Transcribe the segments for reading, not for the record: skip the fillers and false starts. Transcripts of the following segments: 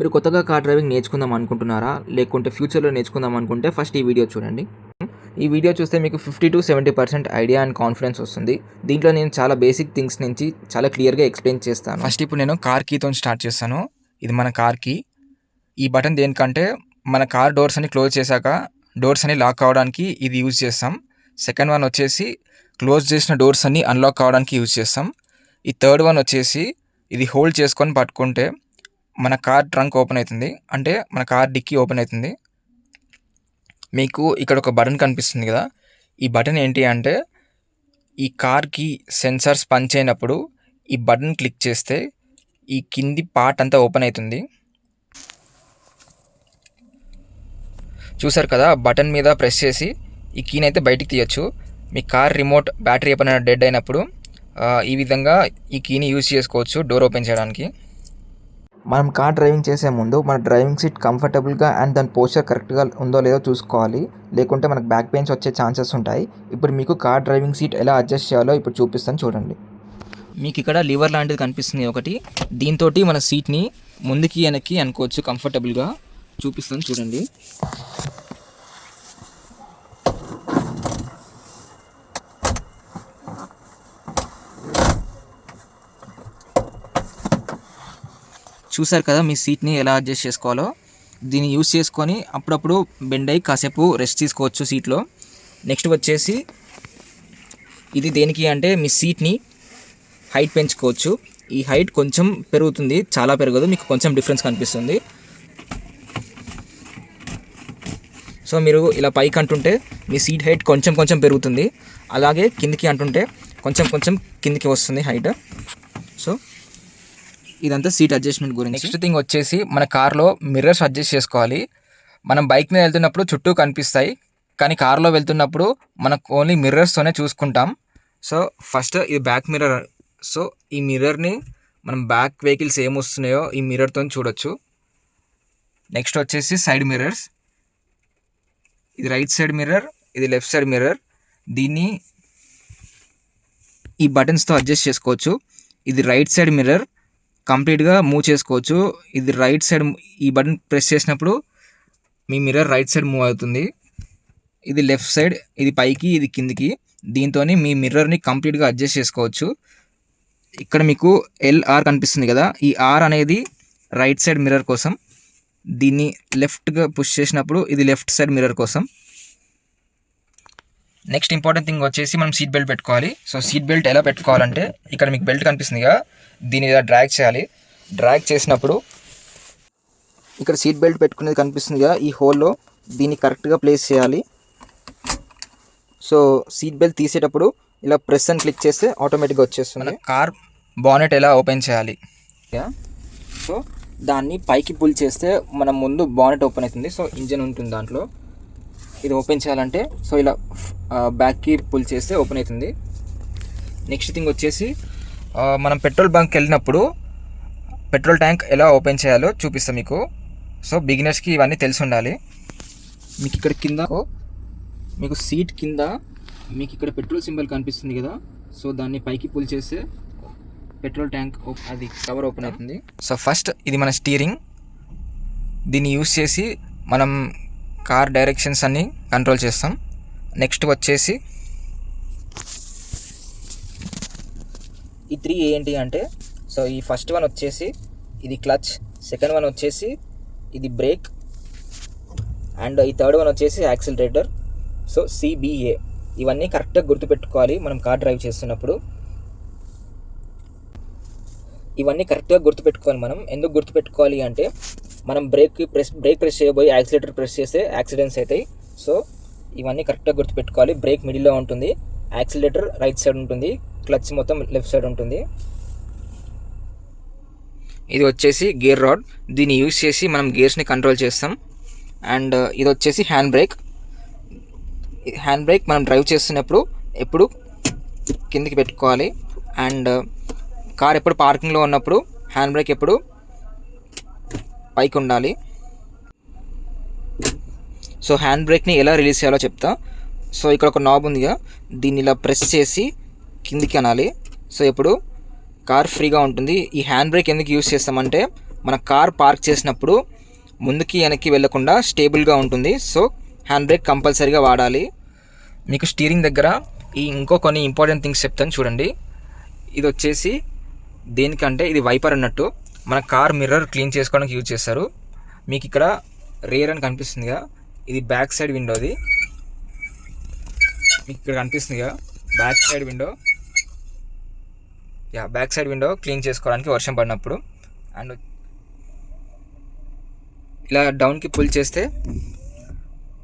మీరు కొత్తగా car driving నేర్చుకుందాం అనుకుంటున్నారా? లేకుంటే ఫ్యూచర్‌లో నేర్చుకుందాం అనుకుంటే ఫస్ట్ ఈ వీడియో చూడండి. ఈ వీడియో చూస్తే మీకు 50-70% ఐడియా అండ్ కాన్ఫిడెన్స్ వస్తుంది. దీంట్లో నేను చాలా బేసిక్ థింగ్స్ నుంచి చాలా క్లియర్‌గా ఎక్స్‌ప్లెయిన్ చేస్తాను. ఫస్ట్ ఇప్పుడు నేను కార్ కీతోని స్టార్ట్ చేస్తాను. ఇది మన కార్ కీ. ఈ బటన్ దేనికంటే మన కార్ డోర్స్ అన్ని క్లోజ్ చేశాక డోర్స్ అన్ని లాక్ అవ్వడానికి ఇది యూజ్ చేస్తాం. సెకండ్ వన్ వచ్చేసి క్లోజ్ చేసిన డోర్స్ అన్ని అన్లాక్ అవ్వడానికి యూజ్ చేస్తాం. ఈ థర్డ్ వన్ వచ్చేసి ఇది హోల్డ్ చేసుకొని పట్టుకుంటే మన కార్ ట్రంక్ ఓపెన్ అవుతుంది. అంటే మన కార్ డిక్కీ ఓపెన్ అవుతుంది. మీకు ఇక్కడ ఒక బటన్ కనిపిస్తుంది కదా, ఈ బటన్ ఏంటి అంటే ఈ కార్కి సెన్సార్స్ పనిచేయనప్పుడు ఈ బటన్ క్లిక్ చేస్తే ఈ కింది పార్ట్ అంతా ఓపెన్ అవుతుంది. చూసారు కదా, బటన్ మీద ప్రెస్ చేసి ఈ కీని అయితే బయటికి తీయచ్చు. మీ కార్ రిమోట్ బ్యాటరీ ఎప్పుడైనా డెడ్ అయినప్పుడు ఈ విధంగా ఈ కీని యూజ్ చేసుకోవచ్చు డోర్ ఓపెన్ చేయడానికి. మనం కార్ డ్రైవింగ్ చేసే ముందు మన డ్రైవింగ్ సీట్ కంఫర్టబుల్గా అండ్ దాని పోస్చర్ కరెక్ట్గా ఉందో లేదో చూసుకోవాలి. లేకుంటే మనకు బ్యాక్ పెయిన్స్ వచ్చే ఛాన్సెస్ ఉంటాయి. ఇప్పుడు మీకు కార్ డ్రైవింగ్ సీట్ ఎలా అడ్జస్ట్ చేయాలో ఇప్పుడు చూపిస్తాను చూడండి. మీకు ఇక్కడ లివర్ లాంటిది కనిపిస్తుంది ఒకటి. దీంతో మన సీట్ని ముందుకి వెనక్కి అనుకోవచ్చు కంఫర్టబుల్గా. చూపిస్తాను చూడండి. చూసారు కదా మీ సీట్ని ఎలా అడ్జస్ట్ చేసుకోవాలో. దీన్ని యూస్ చేసుకొని అప్పుడప్పుడు బెండ్ అయ్యి కాసేపు రెస్ట్ తీసుకోవచ్చు సీట్లో. నెక్స్ట్ వచ్చేసి ఇది దేనికి అంటే మీ సీట్ని హైట్ పెంచుకోవచ్చు. ఈ హైట్ కొంచెం పెరుగుతుంది, చాలా పెరగదు, మీకు కొంచెం డిఫరెన్స్ కనిపిస్తుంది. సో మీరు ఇలా పైకి అంటుంటే మీ సీట్ హైట్ కొంచెం కొంచెం పెరుగుతుంది, అలాగే కిందికి అంటుంటే కొంచెం కొంచెం కిందికి వస్తుంది హైట్. సో ఇదంతా సీట్ అడ్జస్ట్మెంట్ గురించి. నెక్స్ట్ థింగ్ వచ్చేసి మన కార్లో మిర్రర్స్ అడ్జస్ట్ చేసుకోవాలి. మనం బైక్ మీద వెళ్తున్నప్పుడు చుట్టూ కనిపిస్తాయి, కానీ కార్లో వెళ్తున్నప్పుడు మనకు ఓన్లీ మిర్రర్స్తోనే చూసుకుంటాం. సో ఫస్ట్ ఇది బ్యాక్ మిర్రర్. సో ఈ మిర్రర్ని మనం బ్యాక్ వెహికల్స్ ఏం వస్తున్నాయో ఈ మిర్రర్తో చూడొచ్చు. నెక్స్ట్ వచ్చేసి సైడ్ మిర్రర్స్. ఇది రైట్ సైడ్ మిర్రర్, ఇది లెఫ్ట్ సైడ్ మిర్రర్. దీన్ని ఈ బటన్స్తో అడ్జస్ట్ చేసుకోవచ్చు. ఇది రైట్ సైడ్ మిర్రర్, కంప్లీట్గా మూవ్ చేసుకోవచ్చు. ఇది రైట్ సైడ్, ఈ బటన్ ప్రెస్ చేసినప్పుడు మీ మిర్రర్ రైట్ సైడ్ మూవ్ అవుతుంది. ఇది లెఫ్ట్ సైడ్, ఇది పైకి ఇది కిందికి. దీంతో మీ మిర్రర్ని కంప్లీట్గా అడ్జస్ట్ చేసుకోవచ్చు. ఇక్కడ మీకు LR కనిపిస్తుంది కదా, ఈ R అనేది రైట్ సైడ్ మిర్రర్ కోసం. దీన్ని లెఫ్ట్గా పుష్ చేసినప్పుడు ఇది లెఫ్ట్ సైడ్ మిర్రర్ కోసం. నెక్స్ట్ ఇంపార్టెంట్ థింగ్ వచ్చేసి మనం సీట్ బెల్ట్ పెట్టుకోవాలి. సో సీట్ బెల్ట్ ఎలా పెట్టుకోవాలంటే ఇక్కడ మీకు బెల్ట్ కనిపిస్తుంది కదా, దీన్ని ఇలా డ్రాగ్ చేయాలి. డ్రాగ్ చేసినప్పుడు ఇక్కడ సీట్ బెల్ట్ పెట్టుకునేది కనిపిస్తుంది కదా, ఈ హోల్లో దీన్ని కరెక్ట్గా ప్లేస్ చేయాలి. సో సీట్ బెల్ట్ తీసేటప్పుడు ఇలా ప్రెస్ అని క్లిక్ చేస్తే ఆటోమేటిక్గా వచ్చేస్తుంది. కార్ బానెట్ ఎలా ఓపెన్ చేయాలి, సో దాన్ని పైకి పుల్ చేస్తే మనం ముందు బానెట్ ఓపెన్ అవుతుంది. సో ఇంజన్ ఉంటుంది దాంట్లో. ఇది ఓపెన్ చేయాలంటే సో ఇలా బ్యాక్కి పుల్ చేస్తే ఓపెన్ అవుతుంది. నెక్స్ట్ థింగ్ వచ్చేసి మనం పెట్రోల్ బంక్కి వెళ్ళినప్పుడు పెట్రోల్ ట్యాంక్ ఎలా ఓపెన్ చేయాలో చూపిస్తాం మీకు. సో బిగినర్స్కి ఇవన్నీ తెలిసి ఉండాలి. మీకు ఇక్కడ కింద మీకు సీట్ కింద మీకు ఇక్కడ పెట్రోల్ సింబల్ కనిపిస్తుంది కదా, సో దాన్ని పైకి పుల్ చేస్తే పెట్రోల్ ట్యాంక్ అది కవర్ ఓపెన్ అవుతుంది. సో ఫస్ట్ ఇది మన స్టీరింగ్. దీన్ని యూస్ చేసి మనం కార్ డైరెక్షన్స్ అన్నీ కంట్రోల్ చేస్తాం. నెక్స్ట్ వచ్చేసి ఈ 3 ఏంటి అంటే, సో ఈ ఫస్ట్ వన్ వచ్చేసి ఇది క్లచ్, సెకండ్ వన్ వచ్చేసి ఇది బ్రేక్, అండ్ ఈ థర్డ్ వన్ వచ్చేసి యాక్సిలరేటర్. సో CBA ఇవన్నీ కరెక్ట్గా గుర్తుపెట్టుకోవాలి మనం కార్ డ్రైవ్ చేస్తున్నప్పుడు. ఇవన్నీ కరెక్ట్గా గుర్తుపెట్టుకోవాలి మనం. ఎందుకు గుర్తుపెట్టుకోవాలి అంటే మనం బ్రేక్ ప్రెస్ చేయబోయి యాక్సిలేటర్ ప్రెస్ చేస్తే యాక్సిడెంట్స్ అవుతాయి. సో ఇవన్నీ కరెక్ట్గా గుర్తుపెట్టుకోవాలి. బ్రేక్ మిడిల్లో ఉంటుంది, యాక్సిలేటర్ రైట్ సైడ్ ఉంటుంది, క్లచ్ మొత్తం లెఫ్ట్ సైడ్ ఉంటుంది. ఇది వచ్చేసి గేర్ రాడ్. దీన్ని యూజ్ చేసి మనం గేర్స్ని కంట్రోల్ చేస్తాం. అండ్ ఇది వచ్చేసి హ్యాండ్ బ్రేక్. హ్యాండ్ బ్రేక్ మనం డ్రైవ్ చేస్తున్నప్పుడు ఎప్పుడు కిందికి పెట్టుకోవాలి. అండ్ కార్ ఎప్పుడు పార్కింగ్లో ఉన్నప్పుడు హ్యాండ్ బ్రేక్ ఎప్పుడు పైకి ఉండాలి. సో హ్యాండ్ బ్రేక్ని ఎలా రిలీజ్ చేయాలో చెప్తా. సో ఇక్కడ ఒక నాబ్ ఉందిగా, దీన్ని ఇలా ప్రెస్ చేసి కిందికి అనాలి. సో ఇప్పుడు కార్ ఫ్రీగా ఉంటుంది. ఈ హ్యాండ్ బ్రేక్ ఎందుకు యూస్ చేస్తామంటే మన కార్ పార్క్ చేసినప్పుడు ముందుకి వెనక్కి వెళ్ళకుండా స్టేబుల్గా ఉంటుంది. సో హ్యాండ్ బ్రేక్ కంపల్సరీగా వాడాలి. మీకు స్టీరింగ్ దగ్గర ఇంకో కొన్ని ఇంపార్టెంట్ థింగ్స్ చెప్తాను చూడండి. ఇది వచ్చేసి దేనికంటే ఇది వైపర్ అన్నట్టు, మన కార్ మిర్రర్ క్లీన్ చేసుకోవడానికి యూజ్ చేస్తారు. మీకు ఇక్కడ రేర్ అని కనిపిస్తుందిగా, ఇది బ్యాక్ సైడ్ విండోది. మీకు ఇక్కడ కనిపిస్తుందిగా back side window. Back side window clean చేసుకోవడానికి వర్షం పడినప్పుడు. అండ్ ఇలా డౌన్కి పుల్ చేస్తే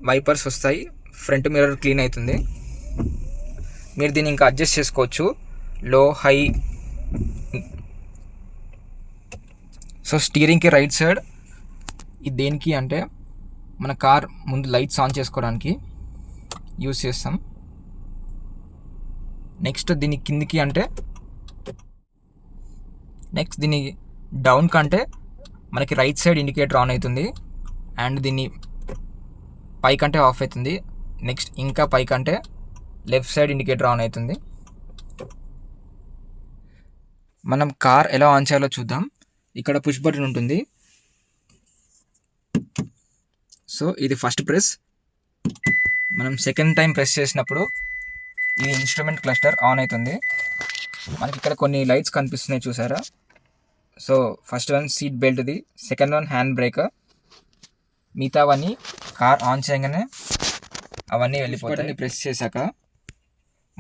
వైపర్స్ వస్తాయి, ఫ్రంట్ మిర్రర్ క్లీన్ అవుతుంది. మీరు దీన్ని ఇంకా అడ్జస్ట్ చేసుకోవచ్చు, లో హై. సో స్టీరింగ్కి రైట్ సైడ్ ఇది దేనికి అంటే మన కార్ ముందు లైట్స్ ఆన్ చేసుకోవడానికి యూజ్ చేస్తాం. నెక్స్ట్ దీన్ని కిందికి అంటే దీన్ని డౌన్ కంటే మనకి రైట్ సైడ్ ఇండికేటర్ ఆన్ అవుతుంది. అండ్ దీన్ని పైకంటే ఆఫ్ అవుతుంది. నెక్స్ట్ ఇంకా పైకంటే లెఫ్ట్ సైడ్ ఇండికేటర్ ఆన్ అవుతుంది. మనం కార్ ఎలా ఆన్ చేయాలో చూద్దాం. ఇక్కడ పుష్ బటన్ ఉంటుంది. సో ఇది ఫస్ట్ ప్రెస్. మనం సెకండ్ టైం ప్రెస్ చేసినప్పుడు ఈ ఇన్స్ట్రుమెంట్ క్లస్టర్ ఆన్ అవుతుంది. మనకి ఇక్కడ కొన్ని లైట్స్ కనిపిస్తున్నాయి చూసారా. సో ఫస్ట్ వన్ సీట్ బెల్ట్ది, సెకండ్ వన్ హ్యాండ్ బ్రేకర్. మిగతావన్నీ కార్ ఆన్ చేయగానే అవన్నీ వెళ్ళిపోతాయి. ప్రెస్ చేశాక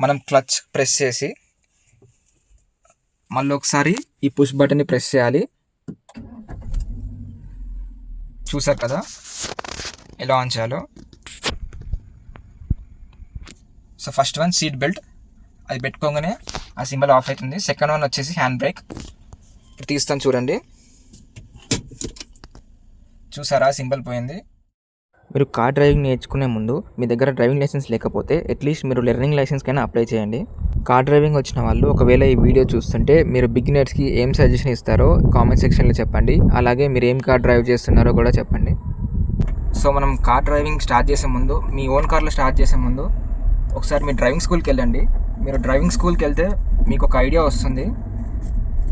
మనం క్లచ్ ప్రెస్ చేసి మళ్ళీ ఒకసారి ఈ పుష్ బటన్ని ప్రెస్ చేయాలి. చూసారు కదా ఎలా ఆన్ చేయాలో. So first one seat belt, అది పెట్టుకోగానే ఆ సింబల్ ఆఫ్ అవుతుంది. సెకండ్ వన్ వచ్చేసి హ్యాండ్ బ్రేక్. ఇప్పుడు తీస్తాను చూడండి, చూసారా సింబల్ పోయింది. మీరు కార్ డ్రైవింగ్ నేర్చుకునే ముందు మీ దగ్గర డ్రైవింగ్ లైసెన్స్ లేకపోతే అట్లీస్ట్ మీరు లెర్నింగ్ లైసెన్స్కైనా అప్లై చేయండి. కార్ డ్రైవింగ్ వచ్చిన వాళ్ళు ఒకవేళ ఈ వీడియో చూస్తుంటే మీరు బిగినర్స్కి ఏం సజెషన్ ఇస్తారో కామెంట్ సెక్షన్లో చెప్పండి. అలాగే మీరు ఏం కార్ డ్రైవ్ చేస్తున్నారో కూడా చెప్పండి. సో మనం కార్ డ్రైవింగ్ స్టార్ట్ చేసే ముందు, మీ ఓన్ కార్లో స్టార్ట్ చేసే ముందు ఒకసారి మీరు డ్రైవింగ్ స్కూల్కి వెళ్ళండి. మీరు డ్రైవింగ్ స్కూల్కి వెళ్తే మీకు ఒక ఐడియా వస్తుంది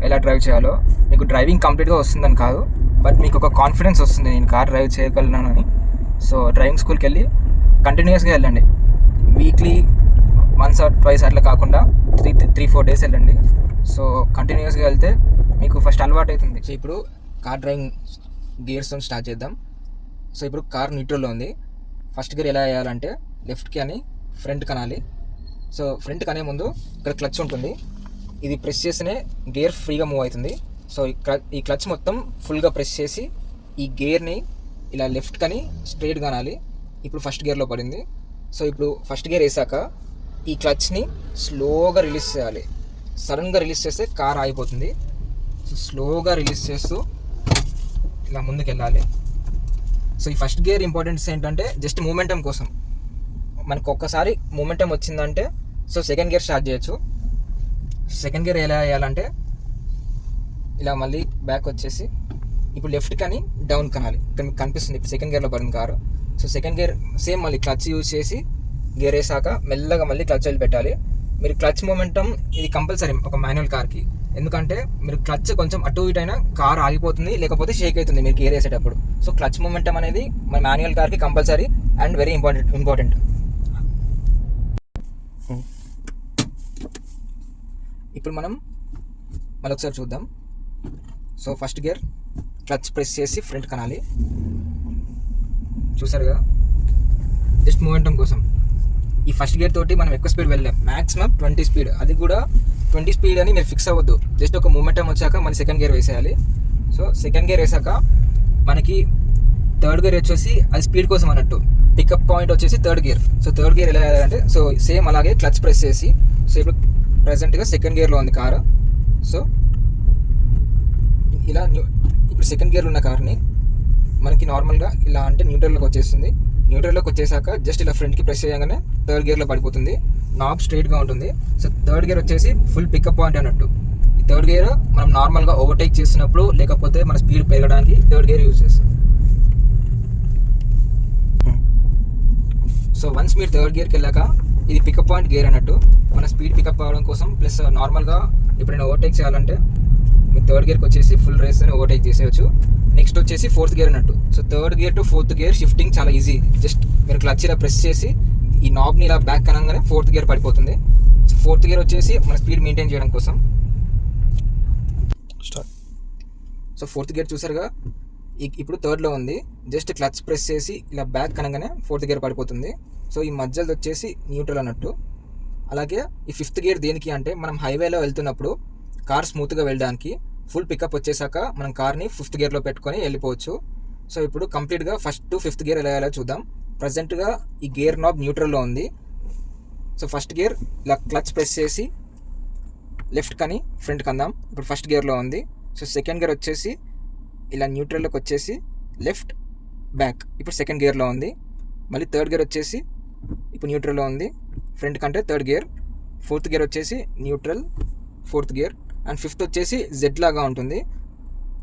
ఎలా డ్రైవ్ చేయాలో. మీకు డ్రైవింగ్ కంప్లీట్గా వస్తుందని కాదు, బట్ మీకు ఒక కాన్ఫిడెన్స్ వస్తుంది నేను కార్ డ్రైవ్ చేయగలను. సో డ్రైవింగ్ స్కూల్కి వెళ్ళి కంటిన్యూస్గా వెళ్ళండి. వీక్లీ వన్స్ ఆర్ ట్వైస్ అట్లా కాకుండా 3-4 డేస్ వెళ్ళండి. సో కంటిన్యూస్గా వెళ్తే మీకు ఫస్ట్ అలవాటు అవుతుంది. సో ఇప్పుడు కార్ డ్రైవింగ్ గేర్స్తో స్టార్ట్ చేద్దాం. సో ఇప్పుడు కార్ న్యూట్రల్లో ఉంది. ఫస్ట్ గేర్ ఎలా వేయాలంటే లెఫ్ట్కి అని ఫ్రంట్ కనాలి. సో ఫ్రంట్ కనే ముందు ఇక్కడ క్లచ్ ఉంటుంది, ఇది ప్రెస్ చేస్తేనే గేర్ ఫ్రీగా మూవ్ అవుతుంది. సో ఈ క్లచ్ మొత్తం ఫుల్గా ప్రెస్ చేసి ఈ గేర్ని ఇలా లెఫ్ట్ కని స్ట్రైట్ కనాలి. ఇప్పుడు ఫస్ట్ గేర్లో పడింది. సో ఇప్పుడు ఫస్ట్ గేర్ వేసాక ఈ క్లచ్ని స్లోగా రిలీజ్ చేయాలి. సడన్గా రిలీజ్ చేస్తే కార్ ఆగిపోతుంది. సో స్లోగా రిలీజ్ చేస్తూ ఇలా ముందుకు వెళ్ళాలి. సో ఈ ఫస్ట్ గేర్ ఇంపార్టెన్స్ ఏంటంటే జస్ట్ మూమెంటం కోసం. మనకు ఒక్కసారి మూమెంటం వచ్చిందంటే సో సెకండ్ గేర్ స్టార్ట్ చేయొచ్చు. సెకండ్ గేర్ ఎలా వేయాలంటే ఇలా మళ్ళీ బ్యాక్ వచ్చేసి ఇప్పుడు లెఫ్ట్ కానీ డౌన్ కనాలి. ఇక్కడ మీకు కనిపిస్తుంది ఇప్పుడు సెకండ్ గేర్లో పడింది car. So second gear same మళ్ళీ క్లచ్ యూజ్ చేసి గేర్ వేసాక మెల్లగా మళ్ళీ క్లచ్ వదిలి పెట్టాలి. మీరు క్లచ్ మూమెంటం ఇది కంపల్సరీ ఒక మాన్యువల్ కార్కి. ఎందుకంటే మీరు క్లచ్ కొంచెం అటు ఇటు అయినా కార్ ఆగిపోతుంది, లేకపోతే షేక్ అవుతుంది మీరు గేర్ వేసేటప్పుడు. సో క్లచ్ మూమెంటం అనేది మన మాన్యువల్ కార్కి కంపల్సరీ అండ్ వెరీ ఇంపార్టెంట్. ఇప్పుడు మనం మళ్ళీ ఒకసారి చూద్దాం. So first gear clutch press చేసి ఫ్రంట్ కనాలి. చూసారుగా జస్ట్ మూమెంటం కోసం. ఈ ఫస్ట్ గేర్ తోటి మనం ఎక్కువ స్పీడ్ వెళ్ళలేం, మ్యాక్సిమం 20 స్పీడ్. అది కూడా 20 స్పీడ్ అని మీరు ఫిక్స్ అవ్వద్దు. జస్ట్ ఒక మూమెంటం వచ్చాక మళ్ళీ సెకండ్ గేర్ వేసేయాలి. సో సెకండ్ గేర్ వేసాక మనకి థర్డ్ గేర్ వచ్చేసి అది స్పీడ్ కోసం అన్నట్టు. పికప్ పాయింట్ వచ్చేసి third gear. So third gear ఎలా వేయాలంటే సో సేమ్ అలాగే క్లచ్ ప్రెస్ చేసి, సో ఇప్పుడు ప్రజెంట్గా సెకండ్ గేర్లో ఉంది కారు. సో ఇలా ఇప్పుడు సెకండ్ గేర్లో ఉన్న కార్ని మనకి నార్మల్గా ఇలా అంటే న్యూట్రల్లోకి వచ్చేస్తుంది. న్యూట్రల్లోకి వచ్చేసాక జస్ట్ ఇలా ఫ్రంట్కి ప్రెస్ చేయగానే థర్డ్ గేర్లో పడిపోతుంది. నాబ్ స్ట్రైట్గా ఉంటుంది. సో థర్డ్ గేర్ వచ్చేసి ఫుల్ పికప్ పాయింట్ అన్నట్టు. ఈ థర్డ్ గేర్ మనం నార్మల్గా ఓవర్టేక్ చేసినప్పుడు లేకపోతే మన స్పీడ్ పెరగడానికి థర్డ్ గేర్ యూజ్ చేస్తాం. సో వన్స్ మీరు థర్డ్ గేర్కి వెళ్ళాక ఇది పికప్ పాయింట్ గేర్ అన్నట్టు. మన స్పీడ్ పికప్ అవ్వడం కోసం ప్లస్ నార్మల్గా ఎప్పుడైనా ఓవర్టేక్ చేయాలంటే మీరు థర్డ్ గేర్కి వచ్చేసి ఫుల్ రేస్ అని ఓవర్టేక్ చేసేయచ్చు. నెక్స్ట్ వచ్చేసి ఫోర్త్ గేర్ అన్నట్టు. So third gear to fourth gear shifting చాలా ఈజీ. జస్ట్ మీరు క్లచ్ ఇలా ప్రెస్ చేసి ఈ నాబ్ని ఇలా బ్యాక్ అనగానే ఫోర్త్ గేర్ పడిపోతుంది. సో ఫోర్త్ గేర్ వచ్చేసి మన స్పీడ్ మెయింటైన్ చేయడం కోసం. సో ఫోర్త్ గేర్ చూసారుగా, ఇప్పుడు థర్డ్లో ఉంది. జస్ట్ క్లచ్ ప్రెస్ చేసి ఇలా బ్యాక్ అనగానే ఫోర్త్ గేర్ పడిపోతుంది. సో ఈ మధ్యలో వచ్చేసి న్యూట్రల్ అన్నట్టు. అలాగే ఈ ఫిఫ్త్ గేర్ దేనికి అంటే మనం హైవేలో వెళ్తున్నప్పుడు కార్ స్మూత్గా వెళ్ళడానికి ఫుల్ పికప్ వచ్చేసాక మనం కార్ని ఫిఫ్త్ గేర్లో పెట్టుకొని వెళ్ళిపోవచ్చు. సో ఇప్పుడు కంప్లీట్గా ఫస్ట్ టు ఫిఫ్త్ గేర్ ఎలా వెళ్ళాలో చూద్దాం. ప్రజెంట్గా ఈ గేర్ నాబ్ న్యూట్రల్లో ఉంది. సో ఫస్ట్ గేర్ ఇలా క్లచ్ ప్రెస్ చేసి లెఫ్ట్ కానీ ఫ్రంట్కి అందాం. ఇప్పుడు ఫస్ట్ గేర్లో ఉంది. సో సెకండ్ గేర్ వచ్చేసి ఇలా న్యూట్రల్లోకి వచ్చేసి లెఫ్ట్ బ్యాక్, ఇప్పుడు సెకండ్ గేర్లో ఉంది. మళ్ళీ థర్డ్ గేర్ వచ్చేసి ఇప్పుడు న్యూట్రల్లో ఉంది, ఫ్రంట్ కంటే థర్డ్ గేర్. ఫోర్త్ గేర్ వచ్చేసి neutral, fourth gear. And fifth వచ్చేసి జెడ్ లాగా ఉంటుంది.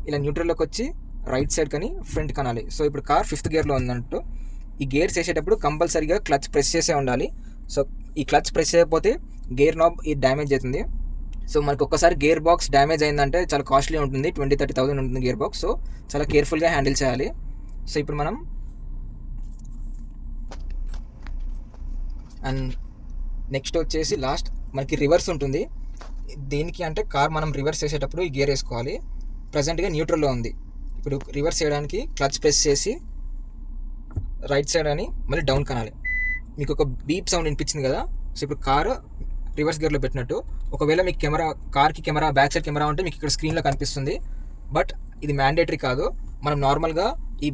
ఇలా న్యూట్రల్లోకి వచ్చి రైట్ సైడ్ కానీ ఫ్రంట్ కనాలి. సో ఇప్పుడు కార్ ఫిఫ్త్ గేర్లో ఉందన్నట్టు. ఈ గేర్స్ వేసేటప్పుడు కంపల్సరీగా క్లచ్ ప్రెస్ చేసే ఉండాలి. సో ఈ క్లచ్ ప్రెస్ చేయకపోతే గేర్ నాబ్ ఇది డ్యామేజ్ అవుతుంది. సో మనకు ఒక్కసారి గేర్ బాక్స్ డ్యామేజ్ అయిందంటే చాలా కాస్ట్లీ ఉంటుంది, 20,000-30,000 ఉంటుంది గేర్ బాక్స్. సో చాలా కేర్ఫుల్గా హ్యాండిల్ చేయాలి. సో ఇప్పుడు మనం అండ్ నెక్స్ట్ వచ్చేసి లాస్ట్ మనకి రివర్స్ ఉంటుంది. దేనికి అంటే కార్ మనం రివర్స్ చేసేటప్పుడు ఈ గేర్ వేసుకోవాలి. ప్రజెంట్గా న్యూట్రల్లో ఉంది. ఇప్పుడు రివర్స్ చేయడానికి క్లచ్ ప్రెస్ చేసి రైట్ సైడ్ అని మళ్ళీ డౌన్ కనాలి. మీకు ఒక బీప్ సౌండ్ వినిపించింది కదా. సో ఇప్పుడు కార్ రివర్స్ గేర్లో పెట్టినట్టు. ఒకవేళ మీకు కార్కి కెమెరా బ్యాక్ సైడ్ కెమెరా ఉంటే మీకు ఇక్కడ స్క్రీన్లో కనిపిస్తుంది. బట్ ఇది మ్యాండేటరీ కాదు. మనం నార్మల్గా ఈ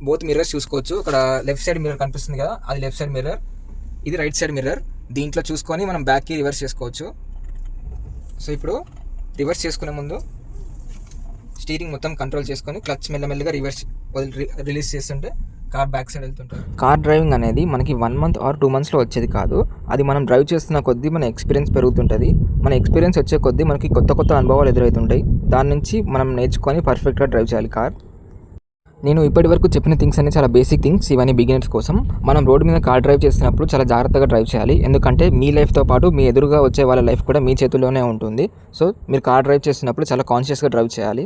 బోత్ మిర్రర్స్ చూసుకోవచ్చు. ఇక్కడ లెఫ్ట్ సైడ్ మిర్రర్ కనిపిస్తుంది కదా, అది లెఫ్ట్ సైడ్ మిర్రర్, ఇది రైట్ సైడ్ మిర్రర్. దీంట్లో చూసుకొని మనం బ్యాక్కి రివర్స్ చేసుకోవచ్చు. సో ఇప్పుడు రివర్స్ చేసుకునే ముందు స్టీరింగ్ మొత్తం కంట్రోల్ చేసుకొని క్లచ్ మెల్లమెల్లగా రిలీజ్ చేస్తుంటే కార్ బ్యాక్ సైడ్ వెళ్తుంటారు. కార్ డ్రైవింగ్ అనేది మనకి 1 month or 2 monthsలో వచ్చేది కాదు. అది మనం డ్రైవ్ చేస్తున్న కొద్దీ మన ఎక్స్పీరియన్స్ పెరుగుతుంటుంది. మన ఎక్స్పీరియన్స్ వచ్చే కొద్దీ మనకి కొత్త కొత్త అనుభవాలు ఎదురవుతుంటాయి. దాని నుంచి మనం నేర్చుకొని పర్ఫెక్ట్గా డ్రైవ్ చేయాలి కార్. నేను ఇప్పటివరకు చెప్పిన థింగ్స్ అన్ని చాలా బేసిక్ థింగ్స్, ఇవన్నీ బిగినర్స్ కోసం. మనం రోడ్డు మీద కార్ డ్రైవ్ చేస్తున్నప్పుడు చాలా జాగ్రత్తగా డ్రైవ్ చేయాలి. ఎందుకంటే మీ లైఫ్తో పాటు మీ ఎదురుగా వచ్చే వాళ్ళ లైఫ్ కూడా మీ చేతుల్లోనే ఉంటుంది. సో మీరు కార్ డ్రైవ్ చేస్తున్నప్పుడు చాలా కాన్షియస్గా డ్రైవ్ చేయాలి.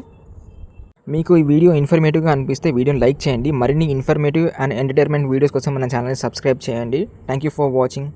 మీకు ఈ వీడియో ఇన్ఫర్మేటివ్గా అనిపిస్తే వీడియోని లైక్ చేయండి. మరిన్ని ఇన్ఫర్మేటివ్ అండ్ ఎంటర్టైన్మెంట్ వీడియోస్ కోసం మన ఛానల్ని సబ్స్క్రైబ్ చేయండి. Thank you for watching.